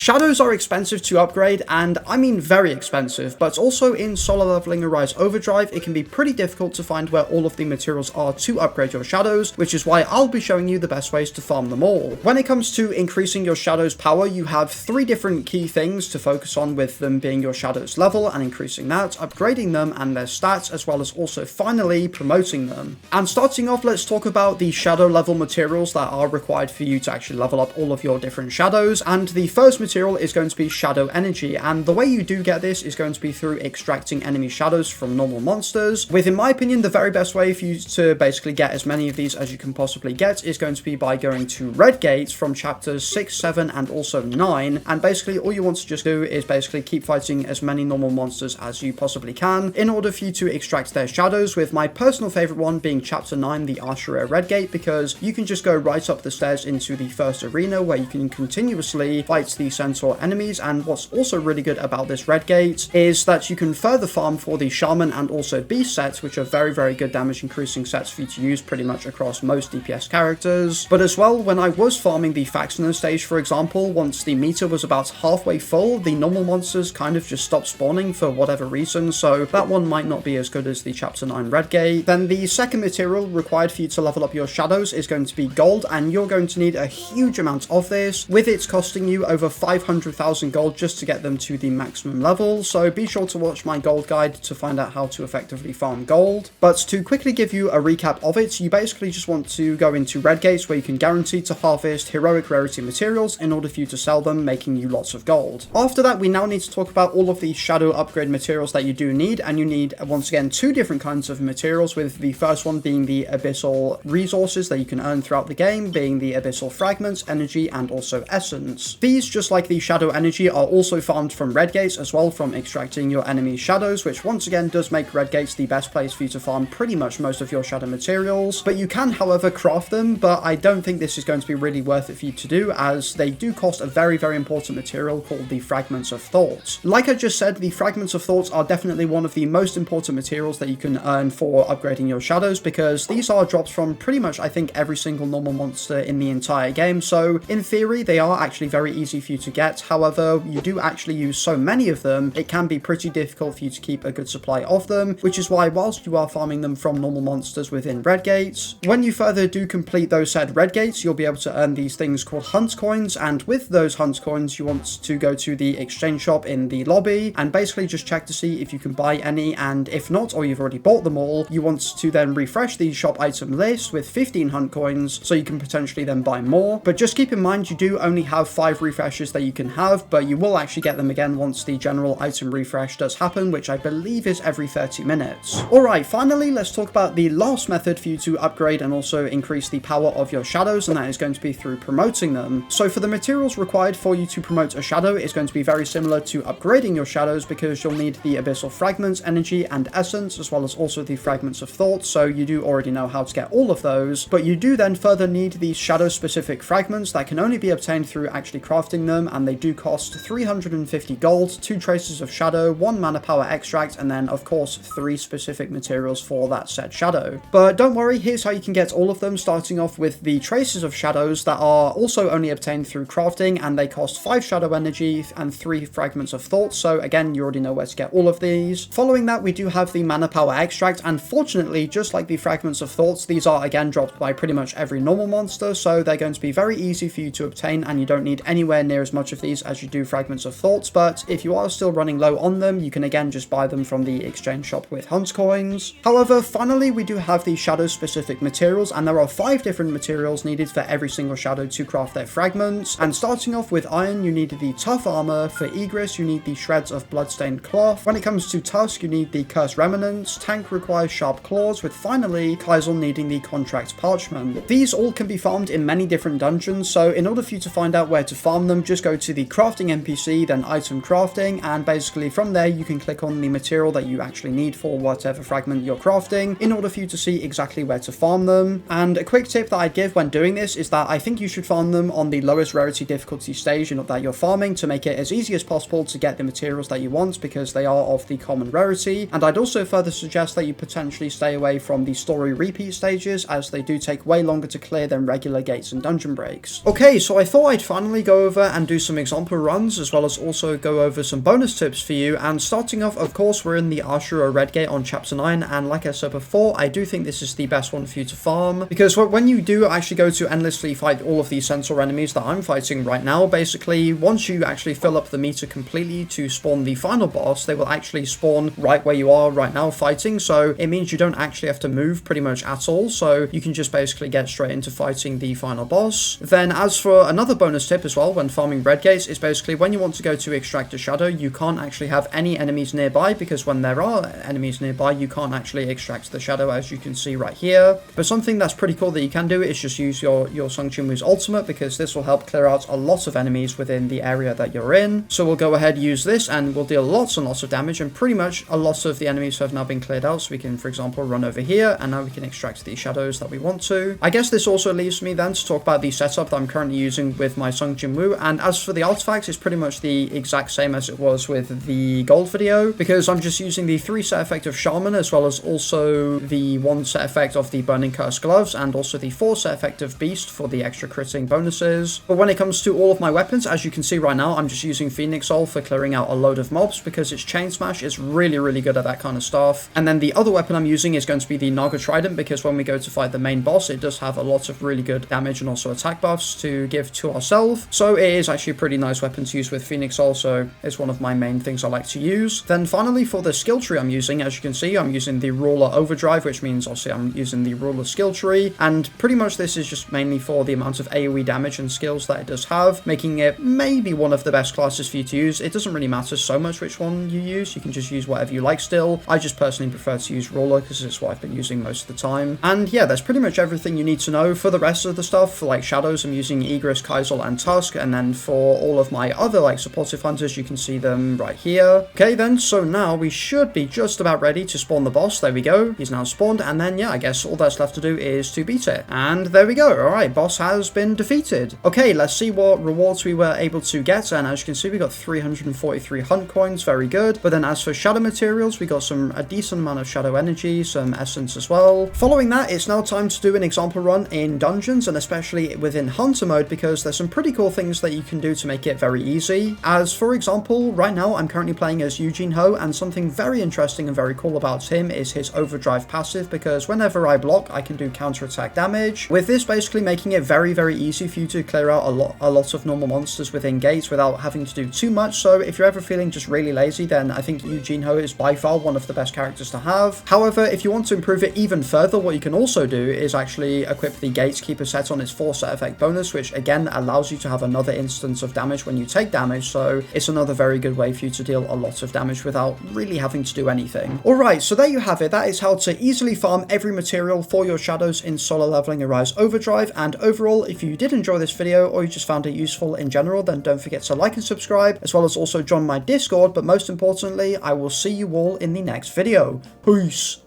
Shadows are expensive to upgrade, and I mean very expensive, but also in solo leveling Arise Overdrive, it can be pretty difficult to find where all of the materials are to upgrade your shadows, which is why I'll be showing you the best ways to farm them all. When it comes to increasing your shadows power, you have 3 different key things to focus on, with them being your shadows level and increasing that, upgrading them and their stats, as well as also finally promoting them. And starting off, let's talk about the shadow level materials that are required for you to actually level up all of your different shadows. And the first material is going to be shadow energy, and the way you do get this is going to be through extracting enemy shadows from normal monsters, with, in my opinion, the very best way for you to basically get as many of these as you can possibly get is going to be by going to red gates from chapters 6, 7 and also 9, and basically all you want to just do is basically keep fighting as many normal monsters as you possibly can in order for you to extract their shadows, with my personal favorite one being chapter 9, the Archeria red gate, because you can just go right up the stairs into the first arena where you can continuously fight the centaur enemies. And what's also really good about this red gate is that you can further farm for the shaman and also beast sets, which are very good damage increasing sets for you to use pretty much across most DPS characters. But as well, when I was farming the Faxoner stage, for example, once the meter was about halfway full, the normal monsters kind of just stopped spawning for whatever reason, so that one might not be as good as the chapter 9 red gate. Then the second material required for you to level up your shadows is going to be gold, and you're going to need a huge amount of this, with it costing you over 500,000 gold just to get them to the maximum level, so be sure to watch my gold guide to find out how to effectively farm gold. But to quickly give you a recap of it, you basically just want to go into red gates where you can guarantee to harvest heroic rarity materials in order for you to sell them, making you lots of gold. After that, we now need to talk about all of the shadow upgrade materials that you do need, and you need, once again, 2 different kinds of materials, with the first one being the abyssal resources that you can earn throughout the game, being the abyssal fragments, energy, and also essence. These, just like the shadow energy, are also farmed from red gates as well, from extracting your enemy's shadows, which once again does make red gates the best place for you to farm pretty much most of your shadow materials. But you can, however, craft them, but I don't think this is going to be really worth it for you to do, as they do cost a very important material called the fragments of thought. Like I just said, the fragments of thought are definitely one of the most important materials that you can earn for upgrading your shadows, because these are dropped from pretty much, I think, every single normal monster in the entire game, so in theory they are actually very easy for you to get. However, you do actually use so many of them, it can be pretty difficult for you to keep a good supply of them, which is why whilst you are farming them from normal monsters within red gates, when you further do complete those said red gates, you'll be able to earn these things called hunt coins, and with those hunt coins you want to go to the exchange shop in the lobby and basically just check to see if you can buy any, and if not, or you've already bought them all, you want to then refresh the shop item list with 15 hunt coins so you can potentially then buy more. But just keep in mind, you do only have 5 refreshes that you can have, but you will actually get them again once the general item refresh does happen, which I believe is every 30 minutes. Alright, finally let's talk about the last method for you to upgrade and also increase the power of your shadows, and that is going to be through promoting them. So for the materials required for you to promote a shadow, it's going to be very similar to upgrading your shadows, because you'll need the abyssal fragments, energy and essence, as well as also the fragments of thought, so you do already know how to get all of those. But you do then further need these shadow specific fragments that can only be obtained through actually crafting them, and they do cost 350 gold, 2 traces of shadow, 1 mana power extract, and then of course 3 specific materials for that said shadow. But don't worry, here's how you can get all of them, starting off with the traces of shadows that are also only obtained through crafting, and they cost 5 shadow energy and 3 fragments of thought, so again you already know where to get all of these. Following that, we do have the mana power extract, and fortunately, just like the fragments of thoughts, these are again dropped by pretty much every normal monster, so they're going to be very easy for you to obtain, and you don't need anywhere near as much of these as you do fragments of thoughts. But if you are still running low on them, you can again just buy them from the exchange shop with hunt coins. However, finally we do have the shadow specific materials, and there are 5 different materials needed for every single shadow to craft their fragments. And starting off with iron, you need the tough armor. For Egress, you need the shreds of bloodstained cloth. When it comes to Tusk, you need the cursed remnants. Tank requires sharp claws, with finally Kaisel needing the contract parchment. These all can be farmed in many different dungeons, so in order for you to find out where to farm them, just go to the crafting NPC, then item crafting, and basically from there you can click on the material that you actually need for whatever fragment you're crafting in order for you to see exactly where to farm them. And a quick tip that I'd give when doing this is that I think you should farm them on the lowest rarity difficulty stage that you're farming, to make it as easy as possible to get the materials that you want, because they are of the common rarity. And I'd also further suggest that you potentially stay away from the story repeat stages, as they do take way longer to clear than regular gates and dungeon breaks. Okay, so I thought I'd finally go over and do do some example runs as well as also go over some bonus tips for you. And starting off, of course, we're in the Ashura Red Gate on chapter 9, and like I said before, I do think this is the best one for you to farm, because when you do actually go to endlessly fight all of these centaur enemies that I'm fighting right now, basically once you actually fill up the meter completely to spawn the final boss, they will actually spawn right where you are right now fighting, so it means you don't actually have to move pretty much at all, so you can just basically get straight into fighting the final boss. Then as for another bonus tip as well when farming red gates, is basically when you want to go to extract a shadow, you can't actually have any enemies nearby, because when there are enemies nearby you can't actually extract the shadow, as you can see right here. But something that's pretty cool that you can do is just use your Sung Jinwoo's ultimate, because this will help clear out a lot of enemies within the area that you're in. So we'll go ahead, use this, and we'll deal lots and lots of damage, and pretty much a lot of the enemies have now been cleared out, so we can, for example, run over here, and now we can extract the shadows that we want to. I guess this also leaves me then to talk about the setup that I'm currently using with my Sung Jinwoo, and as for the artifacts, it's pretty much the exact same as it was with the gold video, because I'm just using the 3 set effect of Shaman, as well as also the 1 set effect of the Burning Curse gloves, and also the 4 set effect of Beast for the extra critting bonuses. But when it comes to all of my weapons, as you can see right now, I'm just using Phoenix Soul for clearing out a load of mobs, because its Chain Smash is really good at that kind of stuff. And then the other weapon I'm using is going to be the Naga Trident, because when we go to fight the main boss, it does have a lot of really good damage and also attack buffs to give to ourselves. So it is actually a pretty nice weapon to use with Phoenix Soul, so it's one of my main things I like to use. Then finally, for the skill tree I'm using, as you can see, I'm using the Ruler Overdrive, which means obviously I'm using the Ruler skill tree, and pretty much this is just mainly for the amount of AoE damage and skills that it does have, making it maybe one of the best classes for you to use. It doesn't really matter so much which one you use, you can just use whatever you like still. I just personally prefer to use Ruler because it's what I've been using most of the time. And yeah, that's pretty much everything you need to know. For the rest of the stuff, for like shadows, I'm using Igris, Kaisel, and Tusk, and then for all of my other like supportive hunters, you can see them right here. Okay then, so now we should be just about ready to spawn the boss. There we go, he's now spawned, and then yeah, I guess all that's left to do is to beat it. And there we go. Alright, boss has been defeated. Okay, let's see what rewards we were able to get, and as you can see, we got 343 hunt coins, very good. But then as for shadow materials, we got a decent amount of shadow energy, some essence as well. Following that, it's now time to do an example run in dungeons, and especially within hunter mode, because there's some pretty cool things that you can do to make it very easy. As for example, right now I'm currently playing as Eugene Ho, and something very interesting and very cool about him is his Overdrive passive, because whenever I block, I can do counter-attack damage, with this basically making it very easy for you to clear out a lot of normal monsters within gates without having to do too much. So if you're ever feeling just really lazy, then I think Eugene Ho is by far one of the best characters to have. However, if you want to improve it even further, what you can also do is actually equip the Gatekeeper set on its 4 set effect bonus, which again allows you to have another instance of damage when you take damage, so it's another very good way for you to deal a lot of damage without really having to do anything. Alright, so there you have it. That is how to easily farm every material for your shadows in Solo Leveling Arise Overdrive. And overall, if you did enjoy this video or you just found it useful in general, then don't forget to like and subscribe, as well as also join my Discord. But most importantly, I will see you all in the next video. Peace!